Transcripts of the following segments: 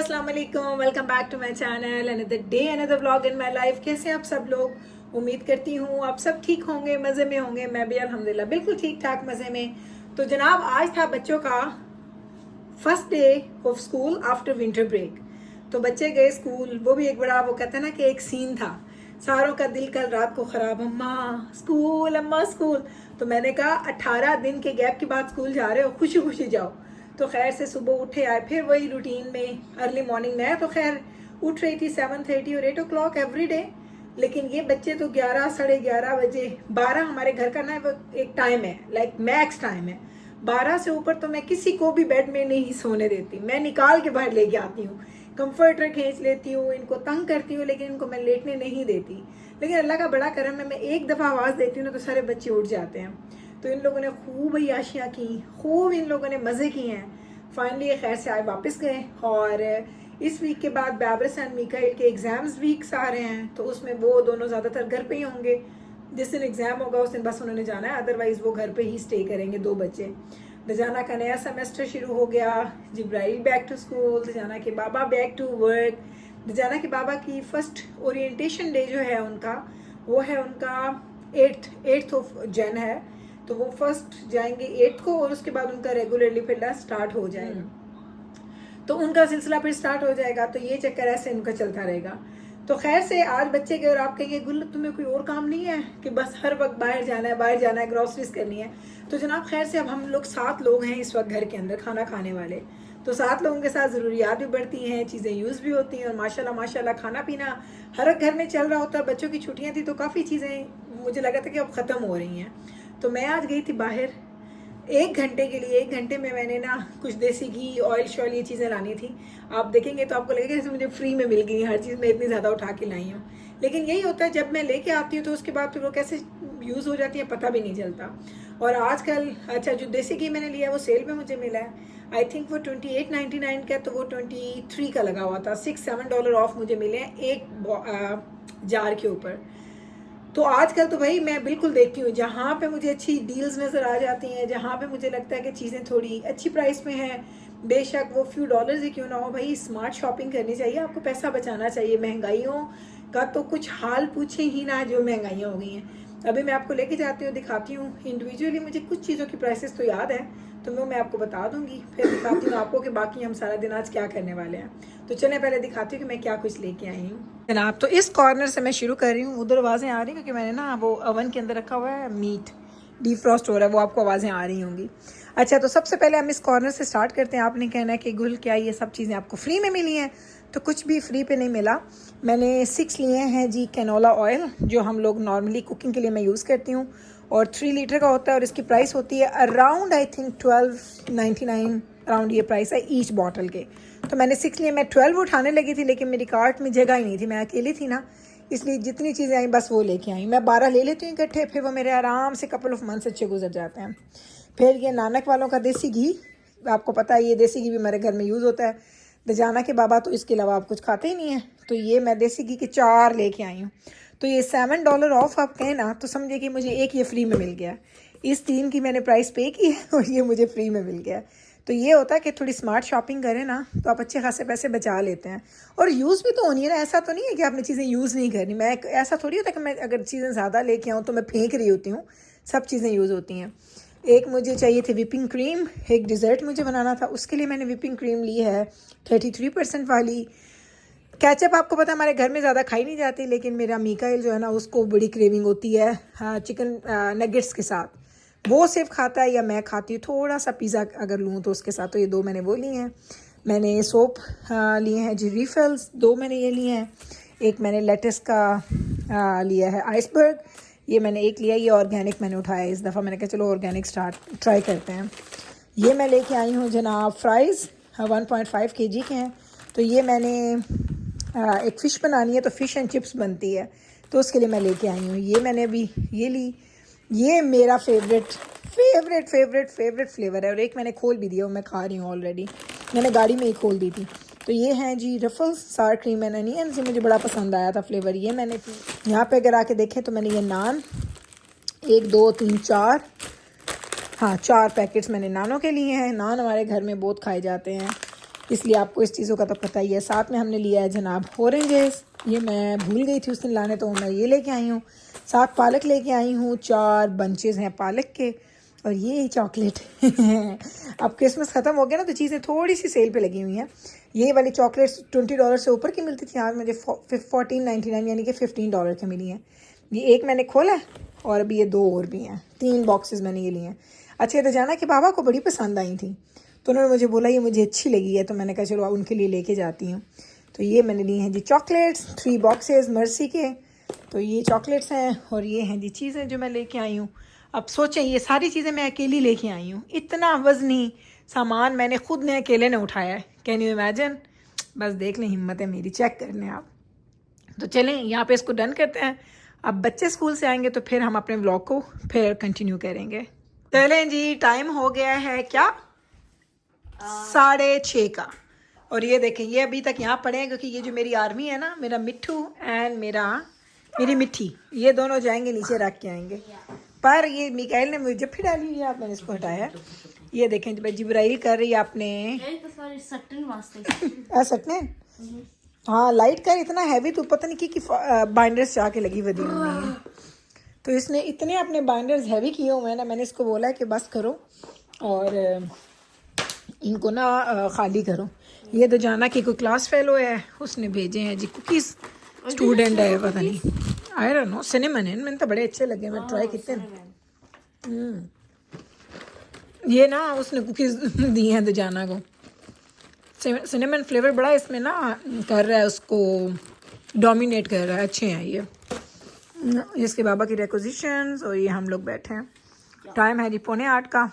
अस्सलाम वालेकुम, welcome back to my channel. Another day another vlog in my life. कैसे हैं आप सब लोग? उम्मीद करती हूँ आप सब ठीक होंगे, मज़े में होंगे। मैं भी अल्हम्दुलिल्लाह बिल्कुल ठीक ठाक मज़े में। तो जनाब आज था बच्चों का first day of school after winter break. तो बच्चे गए स्कूल, वो भी एक बड़ा वो कहते हैं ना कि एक सीन था। सारों का दिल कल रात को ख़राब, अम्मा स्कूल, अम्मा स्कूल। तो मैंने कहा 18 दिन के गैप के बाद स्कूल जा रहे हो, खुशी खुशी जाओ। तो खैर से सुबह उठे आए, फिर वही रूटीन में अर्ली मॉर्निंग में। तो खैर उठ रही थी 7:30 और 8 o'clock एवरी डे। लेकिन ये बच्चे तो 11 साढ़े 11 बजे, 12 हमारे घर का ना वो एक टाइम है, लाइक मैक्स टाइम है। 12 से ऊपर तो मैं किसी को भी बेड में नहीं सोने देती, मैं निकाल के बाहर लेके आती हूँ, कंफर्टर खींच लेती हूँ, इनको तंग करती हूँ, लेकिन इनको मैं लेटने नहीं देती। लेकिन अल्लाह का बड़ा करम है, मैं एक दफ़ा आवाज़ देती हूँ ना तो सारे बच्चे उठ जाते हैं। तो इन लोगों ने खूब अय्याशियाँ की, खूब इन लोगों ने मज़े किए हैं। फाइनली ये खैर से आए वापस गए। और इस वीक के बाद बैब्रिस एंड मिकाइल के एग्ज़ाम्स वीक्स आ रहे हैं, तो उसमें वो दोनों ज़्यादातर घर पे ही होंगे। जिस दिन एग्ज़ाम होगा उस दिन बस उन्होंने जाना है, अदरवाइज़ वो घर पे ही स्टे करेंगे, दो बच्चे। दजाना का नया सेमेस्टर शुरू हो गया, जिब्राइल बैक टू स्कूल, दजाना के बाबा बैक टू वर्क। दजाना के बाबा की फ़र्स्ट ओरिएंटेशन डे जो है उनका, वो है उनका 8th ऑफ जन है। तो वो फर्स्ट जाएंगे 8 को, और उसके बाद उनका रेगुलरली फिर स्टार्ट हो जाएगा। तो उनका सिलसिला फिर स्टार्ट हो जाएगा। तो ये चक्कर ऐसे उनका चलता रहेगा। तो खैर से आज बच्चे गए और आप कहेंगे गुल तुम्हें कोई और काम नहीं है कि बस हर वक्त बाहर जाना है, ग्रॉसरीज करनी है। तो जनाब खैर से अब हम लोग 7 लोग हैं इस वक्त घर के अंदर खाना खाने वाले। तो 7 लोगों के साथ ज़रूरियात भी बढ़ती हैं, चीज़ें यूज़ भी होती हैं, और माशाल्लाह माशाल्लाह खाना पीना हर एक घर में चल रहा होता है। बच्चों की छुट्टियाँ थी तो काफ़ी चीज़ें मुझे लगा था कि अब ख़त्म हो रही हैं। तो मैं आज गई थी बाहर 1 घंटे के लिए। 1 घंटे में मैंने ना कुछ देसी घी, ऑयल शॉयल ये चीज़ें लानी थी। आप देखेंगे तो आपको लगेगा जैसे मुझे फ्री में मिल गई हर चीज़, मैं इतनी ज़्यादा उठा के लाई हूँ। लेकिन यही होता है, जब मैं लेके आती हूँ तो उसके बाद फिर वो कैसे यूज़ हो जाती है पता भी नहीं चलता। और आजकल अच्छा जो देसी घी मैंने लिया वो सेल में मुझे मिला है। आई थिंक वो 28.99 का, तो वो 23 का लगा हुआ था। $6-7 ऑफ मुझे मिले हैं एक जार के ऊपर। तो आजकल तो भाई मैं बिल्कुल देखती हूँ, जहाँ पे मुझे अच्छी डील्स नज़र आ जाती हैं, जहाँ पे मुझे लगता है कि चीज़ें थोड़ी अच्छी प्राइस में हैं, बेशक वो फ्यू डॉलर्स ही क्यों ना हो, भाई स्मार्ट शॉपिंग करनी चाहिए, आपको पैसा बचाना चाहिए। महंगाइयों का तो कुछ हाल पूछे ही ना, जो महंगाइयाँ हो गई हैं। अभी मैं आपको लेके जाती हूँ, दिखाती हूँ इंडिविजुअली, मुझे कुछ चीज़ों की प्राइसेस तो याद है, तो वो मैं आपको बता दूंगी, फिर दिखाती हूँ आपको कि बाकी हम सारा दिन आज क्या करने वाले हैं। तो चलें पहले दिखाती हूँ कि मैं क्या कुछ लेके आई हूँ जनाब। तो इस कॉर्नर से मैं शुरू कर रही हूँ। उधर आवाज़ें आ रही हैं क्योंकि मैंने ना वो ओवन के अंदर रखा हुआ है, मीट डीफ्रॉस्ट हो रहा है, वो आपको आवाज़ें आ रही होंगी। अच्छा, तो सबसे पहले हम इस कॉर्नर से स्टार्ट करते हैं। आपने कहना है कि गुल क्या ये सब चीज़ें आपको फ्री में मिली हैं? तो कुछ भी फ्री पे नहीं मिला। मैंने 6 लिए हैं जी कैनोला ऑयल, जो हम लोग नॉर्मली कुकिंग के लिए मैं यूज़ करती हूँ, और 3 लीटर का होता है, और इसकी प्राइस होती है अराउंड आई थिंक 12.99 अराउंड ये प्राइस है ईच बॉटल के। तो मैंने 6 लिए। मैं 12 उठाने लगी थी, लेकिन मेरी कार्ट में जगह ही नहीं थी, मैं अकेली थी ना, इसलिए जितनी चीज़ें आई बस वो लेके आई। मैं 12 ले लेती हूँ इकट्ठे, फिर वो मेरे आराम से कपल ऑफ मंथ्स अच्छे गुजर जाते हैं। फिर ये नानक वालों का देसी घी, आपको पता है ये देसी घी भी मेरे घर में यूज़ होता है। दजाना के बाबा तो इसके अलावा आप कुछ खाते ही नहीं हैं, तो ये मैं देसी घी के 4 लेके आई हूँ। तो ये $7 ऑफ आप कहें ना, तो समझिए कि मुझे एक ये फ्री में मिल गया। इस 3 की मैंने प्राइस पे की है और ये मुझे फ्री में मिल गया। तो ये होता है कि थोड़ी स्मार्ट शॉपिंग करें ना तो आप अच्छे खासे पैसे बचा लेते हैं, और यूज़ भी तो होनी है ना। ऐसा तो नहीं है कि आपने चीज़ें यूज़ नहीं करनी। मैं ऐसा थोड़ी होता कि मैं अगर चीज़ें ज़्यादा लेके आऊँ तो मैं फेंक रही होती हूँ, सब चीज़ें यूज़ होती हैं। एक मुझे चाहिए थी विपिंग क्रीम, एक डिज़र्ट मुझे बनाना था, उसके लिए मैंने विपिंग क्रीम ली है 33% वाली। केचप आपको पता है हमारे घर में ज़्यादा खाई नहीं जाती, लेकिन मेरा मीकाइल जो है ना उसको बड़ी क्रेविंग होती है चिकन नगेट्स के साथ। वो सिर्फ खाता है या मैं खाती हूँ थोड़ा सा पिज़्ज़ा अगर लूँ तो उसके साथ। तो ये 2 मैंने वो लिए हैं। मैंने सोप लिए हैं जी रिफिल्स, 2 मैंने ये लिए हैं। एक मैंने लेटेस का लिया है आइसबर्ग, ये मैंने एक लिया। ये ऑर्गेनिक मैंने उठाया इस दफ़ा, मैंने कहा चलो ऑर्गेनिक ट्राई करते हैं। ये मैं लेके आई हूँ जनाब फ्राइज़ 1.5 kg के हैं। तो ये मैंने एक फ़िश बनानी है, तो फ़िश एंड चिप्स बनती है, तो उसके लिए मैं लेके आई हूँ। ये मैंने अभी ये ली, ये मेरा फेवरेट फ्लेवर है, और एक मैंने खोल भी दिया, मैं खा रही हूँ ऑलरेडी, मैंने गाड़ी में ही खोल दी थी। तो ये हैं जी रफल्स सार क्रीम एंड अनियंस, ये मुझे बड़ा पसंद आया था फ्लेवर। ये मैंने यहाँ पे अगर आके देखें तो मैंने ये नान 1 2 3 4 हाँ 4 पैकेट्स मैंने नानों के लिए हैं। नान हमारे घर में बहुत खाए जाते हैं। इसलिए आपको इस चीज़ों का तो पता ही है। साथ में हमने लिया है जनाब ऑरेंजेस, ये मैं भूल गई थी उस दिन लाने, तो मैं ये लेके आई हूँ। साथ पालक लेके आई हूँ, 4 बंचेस हैं पालक के, और ये चॉकलेट अब क्रिसमस ख़त्म हो गया ना, तो चीज़ें थोड़ी सी सेल पे लगी हुई हैं। ये वाली चॉकलेट्स $20 से ऊपर की मिलती थी, आज मुझे $14.99 यानी कि $15 की मिली हैं। ये एक मैंने खोला है और अभी ये 2 और भी हैं, 3 बॉक्सेस मैंने ये लिए हैं। अच्छा, तो जाना कि बाबा को बड़ी पसंद आई थी, तो उन्होंने मुझे बोला ये मुझे अच्छी लगी है, तो मैंने कहा चलो उनके लिए लेके जाती हूँ। तो ये मैंने लिए हैं जी चॉकलेट्स, 3 बॉक्सेस मर्सी के। तो ये चॉकलेट्स हैं और ये हैं जी चीज़ें जो मैं लेके आई हूँ। अब सोचें ये सारी चीज़ें मैं अकेली लेके आई हूँ, इतना वज़नी सामान मैंने खुद ने अकेले ने उठाया है। Can you imagine? बस देख लें, हिम्मत है मेरी, चेक कर लें आप। तो चलें यहाँ पे इसको डन करते हैं। अब बच्चे स्कूल से आएंगे तो फिर हम अपने व्लॉग को फिर कंटिन्यू करेंगे। चलें जी, टाइम हो गया है क्या 6:30 का, और ये देखें ये अभी तक यहाँ पड़े हैं, क्योंकि ये जो मेरी आर्मी है ना, मेरा मिट्ठू एंड मेरी मिट्टी, ये दोनों जाएंगे नीचे रख के आएंगे। पर ये मिकाइल ने मुझे जब फिर डाली हुई है, मैंने इसको हटाया। ये देखें जब जिब्राइल कर रही है आपने सटने, हाँ लाइट का इतना हैवी, तो पता नहीं कि बाइंडर्स जाके लगी वदी हुई है। तो इसने इतने अपने बाइंडर्स हैवी किए हुए हैं ना, मैंने इसको बोला है कि बस करो और इनको ना खाली करो। ये तो जाना कि कोई क्लास फेलो है, उसने भेजे हैं जी कुकीज़, स्टूडेंट है पता नहीं, आई डोंट नो, सिनेमन है, मैंने तो बड़े अच्छे लगे, मैं ट्राई किए। ये ना उसने कुकीज़ दी हैं तो जाना को, सिनेमन फ्लेवर बड़ा इसमें ना कर रहा है, उसको डोमिनेट कर रहा है, अच्छे हैं ये। इसके बाबा की रिक्वेजिशंस, और ये हम लोग बैठे हैं। टाइम है जी 7:45 का।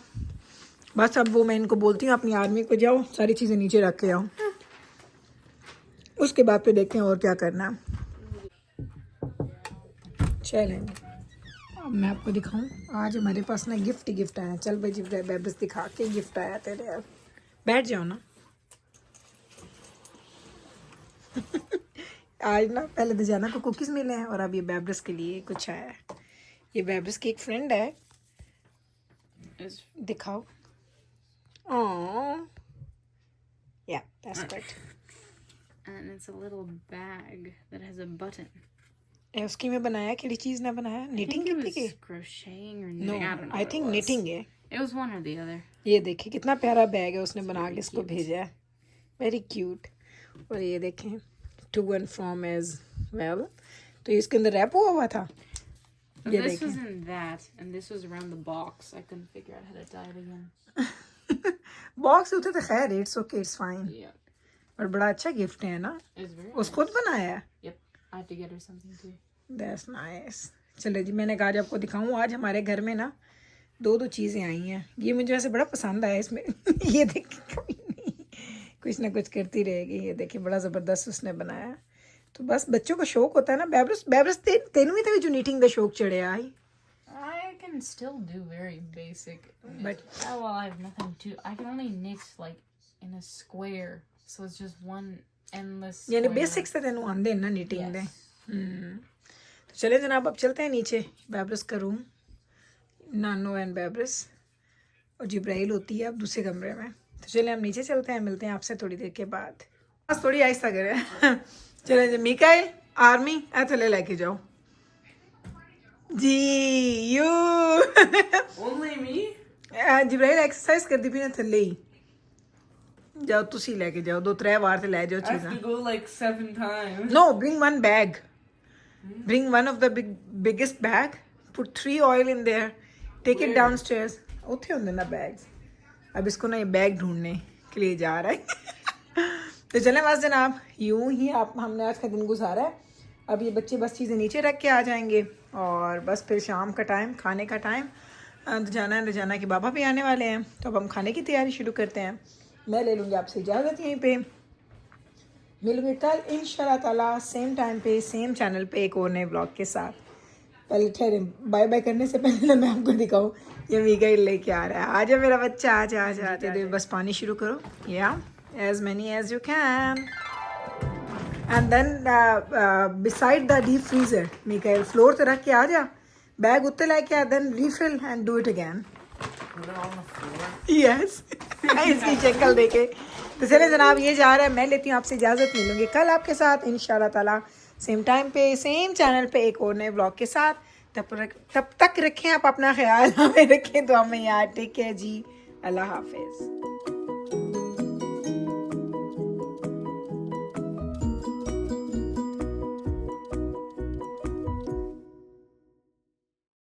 बस अब वो मैं इनको बोलती हूँ अपनी आर्मी को, जाओ सारी चीज़ें नीचे रख के आओ, उसके बाद फिर देखते हैं और क्या करना है। चलें, अब मैं आपको दिखाऊं, आज हमारे पास ना गिफ्ट आया। चल भाई जी बेबस दिखा के, गिफ्ट आया तेरे यार, बैठ जाओ ना। आज ना पहले तो जाना को कुकीज़ मिले हैं, और अब ये बेब्रस के लिए कुछ आया है। ये बेब्रस की एक फ्रेंड है, दिखाओ। Oh, yeah, that's good. And it's a little bag that has a button. उसकी में बनाया किसी चीज़ ना बनाया, knitting की थी? Crocheting or no, I don't know. I think knitting है। It was one or the other. ये देखिए कितना प्यारा बैग है, उसने बना के इसको भेजा है, वेरी क्यूट। और ये देखें to and from as well, तो इसके अंदर रैप हुआ था। ये this was in that, and this was around the box. I couldn't figure out how to tie it again. Box होते तो खैर, इट्स ओके, इट्स फाइन। और बड़ा अच्छा गिफ्ट है ना, उसको खुद बनाया। Yep, I had to get her something too. That's nice. चलो जी, मैंने कहा आज आपको दिखाऊं, आज हमारे घर में ना 2 चीज़ें आई हैं। ये मुझे वैसे बड़ा पसंद आया इसमें ये देखिए कोई नहीं, कुछ ना कुछ करती रहेगी। ये देखिए बड़ा ज़बरदस्त उसने बनाया। तो बस बच्चों को शौक होता है ना, बेब्रस तेनू भी जो नीटिंग का शौक चढ़े आई। I can still do very basic, but well, I have nothing to. I can only knit like in a square, so it's just one endless. यानी बेसिक्स से तेनू आंदे ना नीटिंग दे। तो चले जनाब, अब चलते हैं नीचे। बेब्रस का रूम, नानो एंड बेब्रस और जिब्राइल होती है अब दूसरे कमरे में। तो चले हम नीचे चलते हैं, मिलते हैं आपसे थोड़ी देर के बाद। बस थोड़ी आहिस्ता करें। चले जी, मिकाइल आर्मी थले लेके जाओ जी। You Only me? जिब्राइल एक्सरसाइज कर दी भी ना थले ही जाओ, तुसी लेके जाओ 2-3 बार ते ले जाओ I have चीज़ां। to go like 7 times. No, bring one bag. Bring one of the biggest bag. Put 3 oil in there. Take it downstairs. उठे होंगे ना bags. अब इसको ना ये बैग ढूंढने के लिए जा रहा है। तो चलें बस जनाब, यूं ही आप हमने आज का दिन गुजारा है। अब ये बच्चे बस चीज़ें नीचे रख के आ जाएंगे, और बस फिर शाम का टाइम, खाने का टाइम, रजाना के बाबा भी आने वाले हैं। तो अब हम खाने की तैयारी शुरू करते हैं। मैं ले लूँगी आपसे इजाज़त यहीं पे, मिलूँगी कल इंशाल्लाह ताला सेम टाइम पे सेम चैनल पे एक और नए ब्लॉग के साथ। पहले ठहरे, बाय बाय करने से पहले ना मैं आपको दिखाऊँ ये मिकाइल लेके आ रहा है। आजा मेरा बच्चा, आजा आजा आजा। दे बस पानी शुरू करो, या as many as you can, and then beside the deep freezer, Mikail floor पे रख के आ जा, बैग उत्ते लेके आ, then refill and do it again. Put it on the floor. Yes. इसकी शक्ल देखे तो चले जनाब, ये जा रहा है, मैं लेती हूँ आपसे इजाज़त, मिलूंगी कल आपके साथ इंशाल्लाह ताला सेम टाइम पे सेम चैनल पे एक और नए व्लॉग के साथ। तब तक रखें आप अपना ख्याल, हमें रखें तो हमें यार। टेक केयर जी, अल्लाह हाफिज़।